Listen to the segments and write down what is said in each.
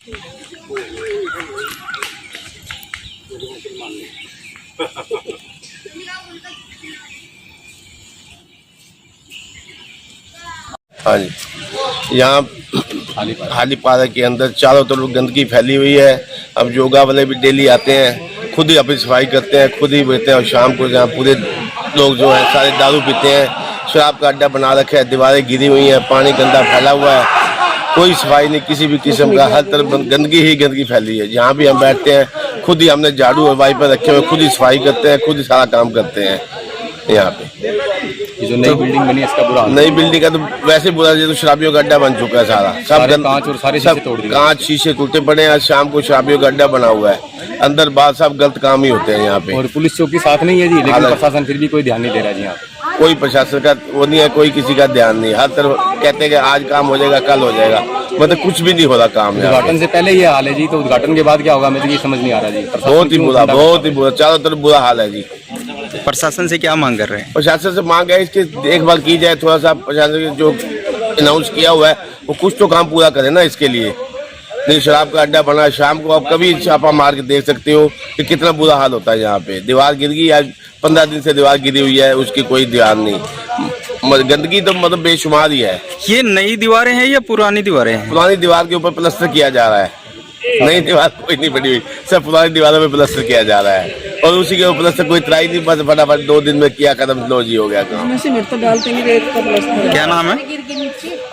हाँ जी, यहाँ हाली पार्क के अंदर चारों तरफ गंदगी फैली हुई है। अब योगा वाले भी डेली आते हैं, खुद ही अपनी सफाई करते हैं, खुद ही बैठते हैं। और शाम को जहाँ पूरे लोग जो है सारे दारू पीते हैं, शराब का अड्डा बना रखा है, दीवारें गिरी हुई हैं, पानी गंदा फैला हुआ है, कोई सफाई नहीं किसी भी किस्म का, हर तरफ गंदगी ही गंदगी फैली है। जहाँ भी हम बैठते हैं खुद ही हमने झाड़ू और वाइपर रखे हुए, खुद ही सफाई करते हैं, खुद ही सारा काम करते हैं यहाँ पे। ये जो नई बिल्डिंग बनी है इसका बुरा हाल। नई बिल्डिंग का तो वैसे बुरा, तो शराबियों का अड्डा बन चुका है सारा, सब कांच और सारे शीशे तोड़ दिए, कांच शीशे टूटे पड़े हैं। शाम को शराबियों का अड्डा बना हुआ है, अंदर बाहर सब गलत काम ही होते हैं यहाँ पे। और पुलिस चौकी साथ नहीं है जी, लेकिन प्रशासन फिर भी कोई ध्यान नहीं दे रहा है जी। यहाँ कोई प्रशासन का वो नहीं है, कोई किसी का ध्यान नहीं। हर तरफ कहते हैं कि आज काम हो जाएगा, कल हो जाएगा, मतलब कुछ भी नहीं हो रहा काम। उद्घाटन से पहले ये हाल है जी, तो उद्घाटन के बाद क्या होगा मुझे ये समझ नहीं आ रहा जी। बहुत ही बुरा, बहुत ही बुरा, चारों तरफ बुरा हाल है जी। प्रशासन से क्या मांग कर रहे हैं? प्रशासन से मांग है इसकी देखभाल की जाए, थोड़ा सा प्रशासन जो अनाउंस किया हुआ है वो कुछ तो काम पूरा करे ना इसके लिए। नहीं, शराब का अड्डा बना, शाम को आप कभी छापा मार के देख सकते हो कि कितना बुरा हाल होता है यहाँ पे। दीवार गिर गई, आज 15 दिन से दीवार गिरी हुई है, उसकी कोई ध्यान नहीं। गंदगी तो मतलब बेशुमार ही है। ये नई दीवारें हैं या पुरानी दीवारें हैं? पुरानी दीवार के ऊपर प्लास्टर किया जा रहा है, नई दीवार कोई नहीं बनी हुई, सब पुरानी दीवारों में प्लास्टर किया जा रहा है। और उसी के ऊपर प्लास्टर कोई त्राई नहीं, बस फटाफट 2 दिन में किया, खत्म, लो जी हो गया काम। क्या नाम है?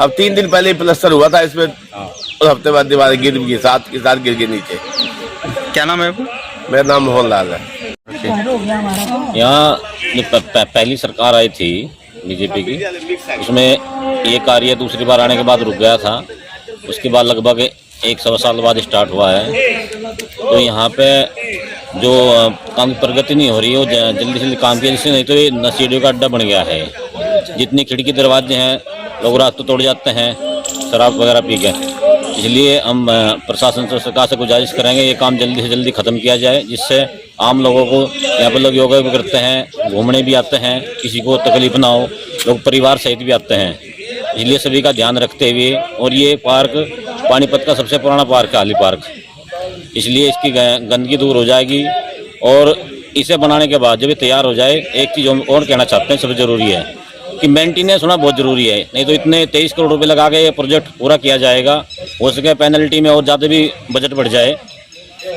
अब 3 दिन पहले प्लास्टर हुआ था इसमें, और हफ्ते बाद दीवारें गिर गई, साथ के साथ गिर गई नीचे। क्या नाम है आपको? मेरा नाम मोहन लाल है। यहाँ पहली सरकार आई थी बीजेपी की, उसमें ये कार्य दूसरी बार आने के बाद रुक गया था। उसके बाद लगभग 1 साल बाद स्टार्ट हुआ है। तो यहाँ पे जो काम की प्रगति नहीं हो रही है, वो जल्दी से जल्दी काम किया, जिससे नहीं तो ये नशेड़ियों का अड्डा बन गया है। जितनी खिड़की दरवाजे हैं, लोग रात को तोड़ जाते हैं शराब वगैरह पी के। इसलिए हम प्रशासन से, सरकार से गुजारिश करेंगे ये काम जल्दी से जल्दी ख़त्म किया जाए, जिससे आम लोगों को, यहाँ पर लोग योगा भी करते हैं, घूमने भी आते हैं, किसी को तकलीफ ना हो, लोग परिवार सहित भी आते हैं। इसलिए सभी का ध्यान रखते हुए, और ये पार्क पानीपत का सबसे पुराना पार्क है हाली पार्क, इसलिए इसकी गंदगी दूर हो जाएगी। और इसे बनाने के बाद जब ये तैयार हो जाए, एक चीज़ और कहना चाहते हैं, सबसे ज़रूरी है कि मेंटेनेंस होना बहुत ज़रूरी है। नहीं तो इतने 23 करोड़ रुपए लगा के ये प्रोजेक्ट पूरा किया जाएगा, हो सके पेनल्टी में और ज़्यादा भी बजट बढ़ जाए।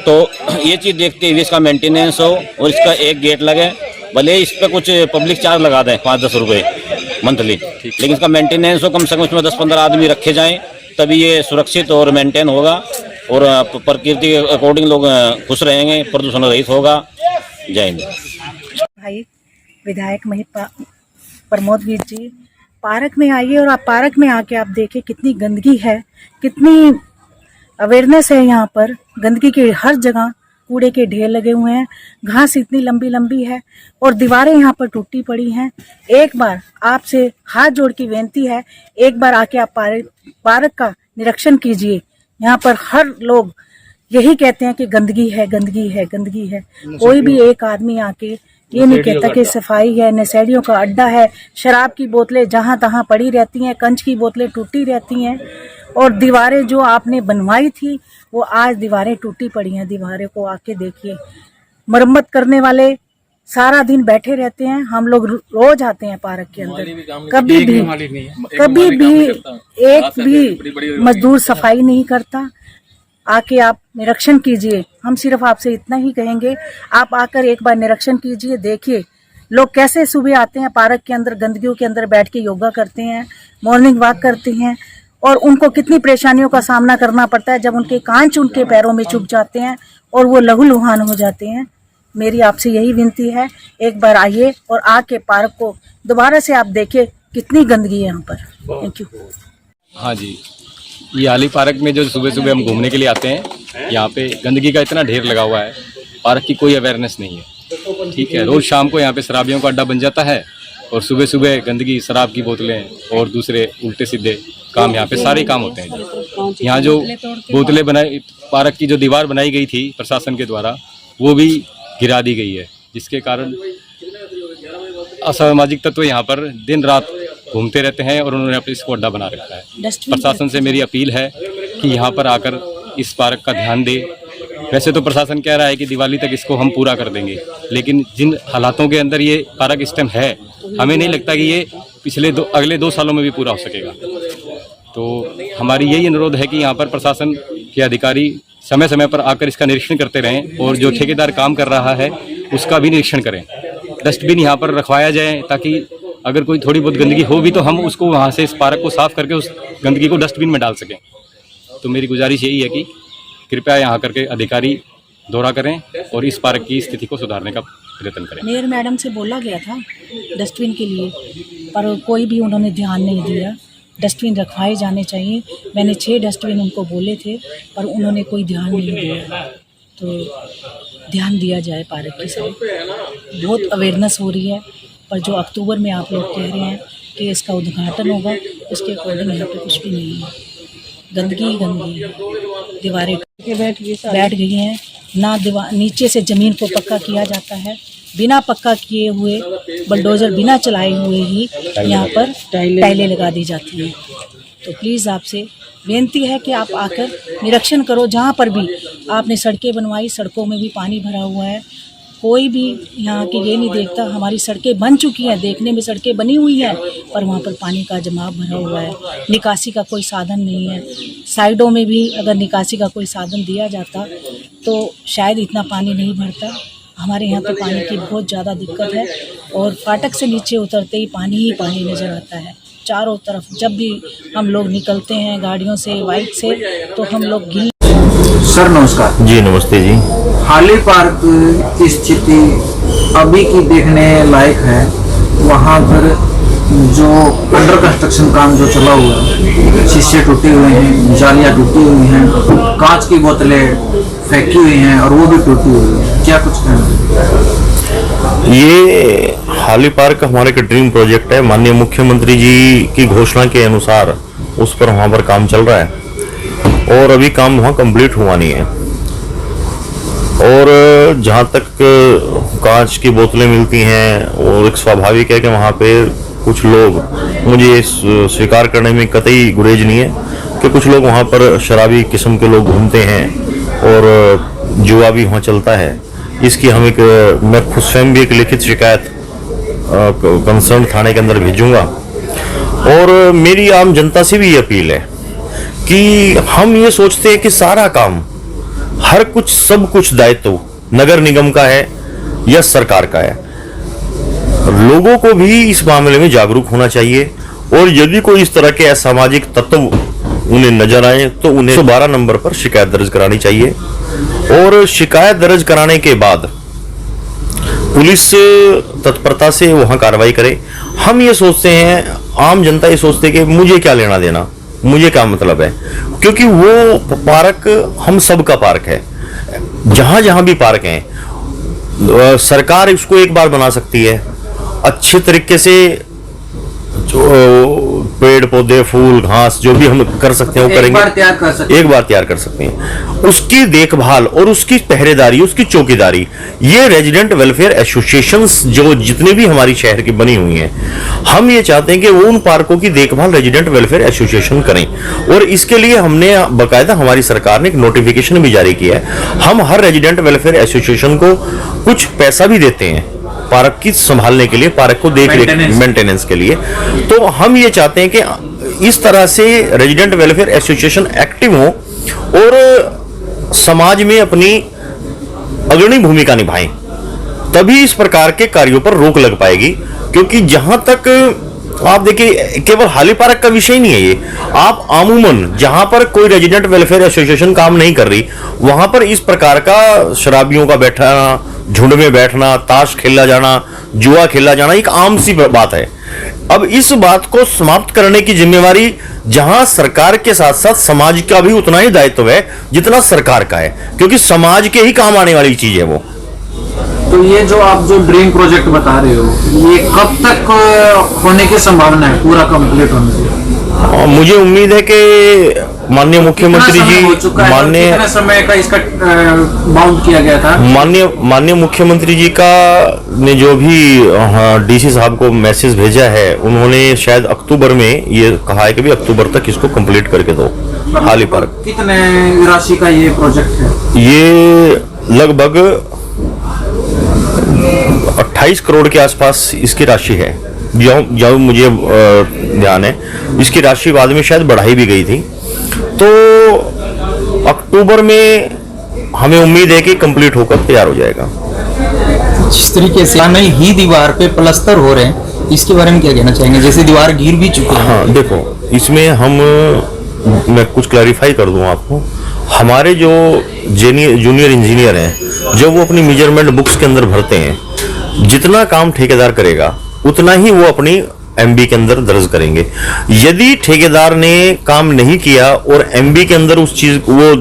तो ये चीज़ देखते हुए इसका मेंटेनेंस हो, और इसका एक गेट लगे, भले इस पर कुछ पब्लिक चार्ज लगा दें 5-10 रुपये मंथली, लेकिन इसका मेंटेनेंस हो, कम से कम इसमें 10-15 आदमी रखे जाएँ, तभी ये सुरक्षित और मेंटेन होगा, और प्रकृति के अकॉर्डिंग लोग खुश रहेंगे, प्रदूषण रहित होगा। जय हिंद। भाई विधायक प्रमोद वीर जी, पार्क में आइए और आप पार्क में आके आप देखें कितनी गंदगी है, कितनी अवेयरनेस है यहाँ पर। गंदगी के हर जगह कूड़े के ढेर लगे हुए हैं, घास इतनी लंबी लंबी है, और दीवारें यहाँ पर टूटी पड़ी हैं। एक बार आपसे हाथ जोड़ की विनती है, एक बार आके आप पार्क का निरीक्षण कीजिए। यहाँ पर हर लोग यही कहते हैं कि गंदगी है, गंदगी है, गंदगी है। कोई भी एक आदमी आके ये नहीं कहता कि सफाई है। नशेड़ियों का अड्डा है, शराब की बोतलें जहां तहां पड़ी रहती हैं, कंच की बोतलें टूटी रहती हैं, और दीवारें जो आपने बनवाई थी वो आज दीवारें टूटी पड़ी हैं। दीवारें को आके देखिए, मरम्मत करने वाले सारा दिन बैठे रहते हैं। हम लोग रोज आते हैं पार्क के अंदर, कभी भी एक भी मजदूर सफाई नहीं करता। आके आप निरीक्षण कीजिए, हम सिर्फ आपसे इतना ही कहेंगे, आप आकर एक बार निरीक्षण कीजिए, देखिए लोग कैसे सुबह आते हैं पार्क के अंदर, गंदगियों के अंदर बैठ के योगा करते हैं, मॉर्निंग वॉक करते हैं, और उनको कितनी परेशानियों का सामना करना पड़ता है जब उनके कांच उनके पैरों में चुभ जाते हैं और वो लहूलुहान हो जाते हैं। मेरी आपसे यही विनती है, एक बार आइए और आके पार्क को दोबारा से आप देखिए कितनी गंदगी है यहाँ पर। Thank you. हाँ जी, ये हाली पार्क में जो सुबह सुबह हम घूमने के लिए आते हैं, यहाँ पे गंदगी का इतना ढेर लगा हुआ है, पार्क की कोई अवेयरनेस नहीं है। ठीक है, रोज़ शाम को यहाँ पे शराबियों का अड्डा बन जाता है, और सुबह सुबह गंदगी, शराब की बोतलें और दूसरे उल्टे सीधे काम यहाँ पे सारे काम होते हैं जी। यहाँ जो बोतलें बनाई, पार्क की जो दीवार बनाई गई थी प्रशासन के द्वारा, वो भी गिरा दी गई है, जिसके कारण असामाजिक तत्व यहाँ पर दिन रात घूमते रहते हैं और उन्होंने अपने इसको अड्डा बना रखा है। प्रशासन से मेरी अपील है कि यहाँ पर आकर इस पार्क का ध्यान दे। वैसे तो प्रशासन कह रहा है कि दिवाली तक इसको हम पूरा कर देंगे, लेकिन जिन हालातों के अंदर ये पार्क इस टाइम है, हमें नहीं लगता कि ये अगले 2 सालों में भी पूरा हो सकेगा। तो हमारी यही अनुरोध है कि यहाँ पर प्रशासन के अधिकारी समय समय पर आकर इसका निरीक्षण करते रहें और जो ठेकेदार काम कर रहा है उसका भी निरीक्षण करें। डस्टबिन यहाँ पर रखवाया जाए ताकि अगर कोई थोड़ी बहुत गंदगी हो भी तो हम उसको वहाँ से इस पार्क को साफ करके उस गंदगी को डस्टबिन में डाल सकें। तो मेरी गुजारिश यही है कि कृपया यहाँ करके अधिकारी दौरा करें और इस पार्क की स्थिति को सुधारने का प्रयत्न करें। मेयर मैडम से बोला गया था डस्टबिन के लिए, पर कोई भी उन्होंने ध्यान नहीं दिया। डस्टबिन रखवाए जाने चाहिए। मैंने 6 डस्टबिन उनको बोले थे, पर उन्होंने कोई ध्यान नहीं दिया। तो ध्यान दिया जाए पार्क की साइड। बहुत अवेयरनेस हो रही है, पर जो अक्टूबर में आप लोग कह रहे हैं कि इसका उद्घाटन होगा, उसके अकॉर्डिंग यहाँ पे कुछ भी नहीं है। गंदगी ही गंदगी है। दीवारें बैठ गई हैं ना, नीचे से ज़मीन को पक्का किया जाता है, बिना पक्का किए हुए बलडोजर बिना चलाए हुए ही यहाँ पर टाइलें लगा दी जाती हैं। तो प्लीज़ आपसे बेनती है कि आप आकर निरीक्षण करो। जहाँ पर भी आपने सड़कें बनवाई, सड़कों में भी पानी भरा हुआ है। कोई भी यहाँ की ये नहीं देखता। हमारी सड़कें बन चुकी हैं, देखने में सड़कें बनी हुई हैं, पर वहाँ पर पानी का जमाव भरा हुआ है। निकासी का कोई साधन नहीं है। साइडों में भी अगर निकासी का कोई साधन दिया जाता तो शायद इतना पानी नहीं भरता। हमारे यहाँ तो पानी की बहुत ज़्यादा दिक्कत है और फाटक से नीचे उतरते ही पानी नज़र आता है चारों तरफ। जब भी हम लोग निकलते हैं गाड़ियों से, बाइक से, तो हम लोग गिल। सर नमस्कार। जी नमस्ते जी। हाली पार्क की स्थिति अभी की देखने लायक है। वहाँ पर जो अंडर कंस्ट्रक्शन काम जो चला हुआ है, शीशे टूटे हुए हैं, जालियाँ टूटी हुई हैं, कांच की बोतलें फेंकी हुई हैं और वो भी टूटी हुई है। क्या कुछ कहना है? ये हाली पार्क हमारे का ड्रीम प्रोजेक्ट है। माननीय मुख्यमंत्री जी की घोषणा के अनुसार उस पर वहाँ पर काम चल रहा है और अभी काम वहाँ कंप्लीट हुआ नहीं है। और जहाँ तक कांच की बोतलें मिलती हैं, और एक स्वाभाविक है कि वहाँ पे कुछ लोग, मुझे स्वीकार करने में कतई गुरेज नहीं है कि कुछ लोग वहाँ पर शराबी किस्म के लोग घूमते हैं और जुआ भी वहाँ चलता है। इसकी हम मैं खुद स्वयं भी एक लिखित शिकायत कंसर्न थाने के अंदर भेजूंगा। और मेरी आम जनता से भी ये अपील है कि हम ये सोचते हैं कि सारा काम, हर कुछ, सब कुछ दायित्व नगर निगम का है या सरकार का है। लोगों को भी इस मामले में जागरूक होना चाहिए और यदि कोई इस तरह के असामाजिक तत्व उन्हें नजर आए तो उन्हें 112 नंबर पर शिकायत दर्ज करानी चाहिए। और शिकायत दर्ज कराने के बाद पुलिस तत्परता से वहां कार्रवाई करे। हम ये सोचते हैं, आम जनता ये सोचते है कि मुझे क्या लेना देना, मुझे क्या मतलब है, क्योंकि वो पार्क हम सब का पार्क है। जहां जहां भी पार्क हैं, सरकार इसको एक बार बना सकती है, अच्छे तरीके से जो पेड़ पौधे, फूल, घास जो भी हम कर सकते हैं वो करेंगे। एक बार तैयार कर सकते हैं। उसकी देखभाल और उसकी पहरेदारी, उसकी चौकीदारी ये रेजिडेंट वेलफेयर एसोसिएशंस जो जितने भी हमारी शहर की बनी हुई हैं, हम ये चाहते हैं कि वो उन पार्कों की देखभाल रेजिडेंट वेलफेयर एसोसिएशन करें। और इसके लिए हमने बाकायदा, हमारी सरकार ने एक नोटिफिकेशन भी जारी किया है। हम हर रेजिडेंट वेलफेयर एसोसिएशन को कुछ पैसा भी देते हैं पार्क की संभालने के लिए, पार्क को देख रेख, मेंटेनेंस के लिए। तो हम ये चाहते हैं कि इस तरह से रेजिडेंट वेलफेयर एसोसिएशन एक्टिव हो और समाज में अपनी अग्रणी भूमिका निभाएं, तभी इस प्रकार के कार्यों पर रोक लग पाएगी। क्योंकि जहां तक आप देखिए, केवल हाली पार्क का विषय नहीं है ये, आप आमूमन जहां पर कोई रेजिडेंट वेलफेयर एसोसिएशन काम नहीं कर रही, वहां पर इस प्रकार का शराबियों का बैठना, झुंड में बैठना, ताश खेला जाना, जुआ खेला जाना एक आम सी बात है। अब इस बात को समाप्त करने की जिम्मेवारी जहां सरकार के साथ साथ समाज का भी उतना ही दायित्व है जितना सरकार का है, क्योंकि समाज के ही काम आने वाली चीज है वो। तो ये जो आप जो ड्रीम प्रोजेक्ट बता रहे हो, ये कब तक होने की संभावना है, पूरा कंप्लीट होने की? मुझे उम्मीद है कि माननीय मुख्यमंत्री जी, माननीय समय का इसका बाउंड किया गया था, माननीय मुख्यमंत्री जी का ने जो भी डीसी साहब को मैसेज भेजा है, उन्होंने शायद अक्टूबर में ये कहा है कि भी अक्टूबर तक इसको कंप्लीट करके दो। हाली पार्क। कितने राशि का ये प्रोजेक्ट है? ये लगभग 28 करोड़ के आसपास इसकी राशि है, जो मुझे ध्यान है। इसकी राशि बाद में शायद बढ़ाई भी गई थी। तो अक्टूबर में हमें उम्मीद है कि कंप्लीट होकर तैयार हो जाएगा। जिस तरीके से नई ही दीवार पे प्लास्टर हो रहे हैं, इसके बारे में क्या कहना चाहेंगे? जैसे दीवार गिर भी चुके हैं। हाँ देखो, इसमें मैं कुछ क्लैरिफाई कर दूं आपको। हमारे जो जूनियर इंजीनियर हैं, जब वो अपनी मेजरमेंट बुक्स के अंदर भरते हैं, जितना काम ठेकेदार करेगा उतना ही वो अपनी एमबी के अंदर दर्ज करेंगे। यदि ठेकेदार ने काम नहीं किया और एमबी के अंदर उस चीज वो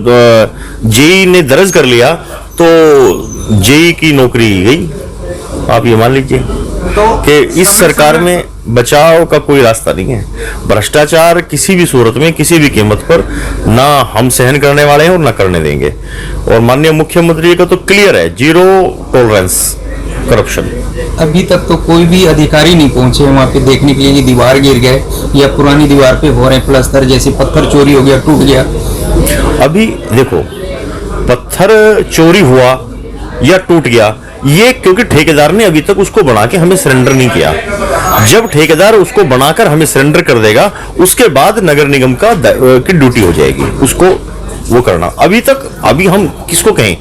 जेई ने दर्ज कर लिया तो जेई की नौकरी गई। आप ये मान लीजिए कि इस सरकार में बचाव का कोई रास्ता नहीं है। भ्रष्टाचार किसी भी सूरत में किसी भी कीमत पर ना हम सहन करने वाले हैं और ना करने देंगे। और माननीय मुख्यमंत्री का तो क्लियर है, 0 टॉलरेंस करप्शन। अभी तक तो कोई भी अधिकारी नहीं पहुंचे वहां पे देखने के लिए कि दीवार गिर गए या पुरानी दीवार पे हो रहे प्लास्टर, जैसे पत्थर चोरी हो गया, टूट गया। अभी देखो, पत्थर चोरी हुआ या टूट गया, ये क्योंकि ठेकेदार ने अभी तक उसको बना के हमें सरेंडर नहीं किया। जब ठेकेदार उसको बनाकर हमें सरेंडर कर देगा, उसके बाद नगर निगम की ड्यूटी हो जाएगी उसको वो करना। अभी हम किसको कहें?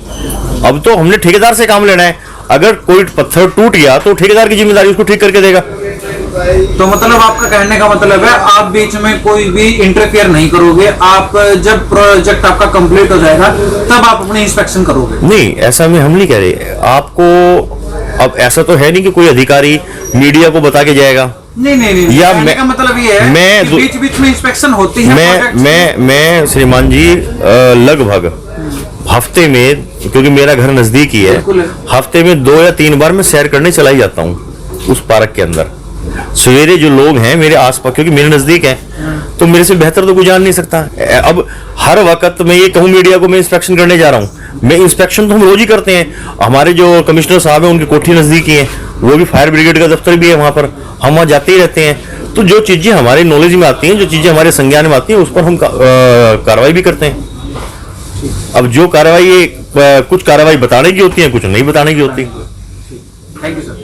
अब तो हमने ठेकेदार से काम लेना है। अगर कोई पत्थर टूट गया तो ठेकेदार की जिम्मेदारी, उसको ठीक करके देगा। तो मतलब आपका कहने का मतलब है आप बीच में कोई भी इंटरफेयर नहीं करोगे। आप जब प्रोजेक्ट आपका कंप्लीट हो जाएगा तब आप अपनी इंस्पेक्शन करोगे? नहीं, ऐसा हम नहीं कह रहे आपको। अब ऐसा तो है नहीं कि कोई अधिकारी मीडिया को बता के जाएगा। नहीं। या कहने का मतलब ये है कि बीच में इंस्पेक्शन होती है। मैं श्रीमान जी लगभग हफ्ते में, क्योंकि मेरा घर नजदीक ही है, हफ्ते में 2 या 3 बार मैं सैर करने चला ही जाता हूँ उस पार्क के अंदर। सवेरे जो लोग हैं मेरे आसपास, क्योंकि मेरे नजदीक है, तो मेरे से बेहतर तो कोई जान नहीं सकता। अब हर वक्त मैं ये कहूँ मीडिया को मैं इंस्पेक्शन करने जा रहा हूँ, मैं इंस्पेक्शन तो हम रोज ही करते हैं। हमारे जो कमिश्नर साहब हैं उनकी कोठी नजदीक ही है, वो भी फायर ब्रिगेड का दफ्तर भी है वहां पर, हम वहां जाते ही रहते हैं। तो जो चीजें हमारे नॉलेज में आती हैं, जो चीजें हमारे संज्ञान में आती हैं, उस पर हम कार्रवाई भी करते हैं। अब जो कार्रवाई, कुछ कार्रवाई बताने की होती है, कुछ नहीं बताने की होती। Thank you sir.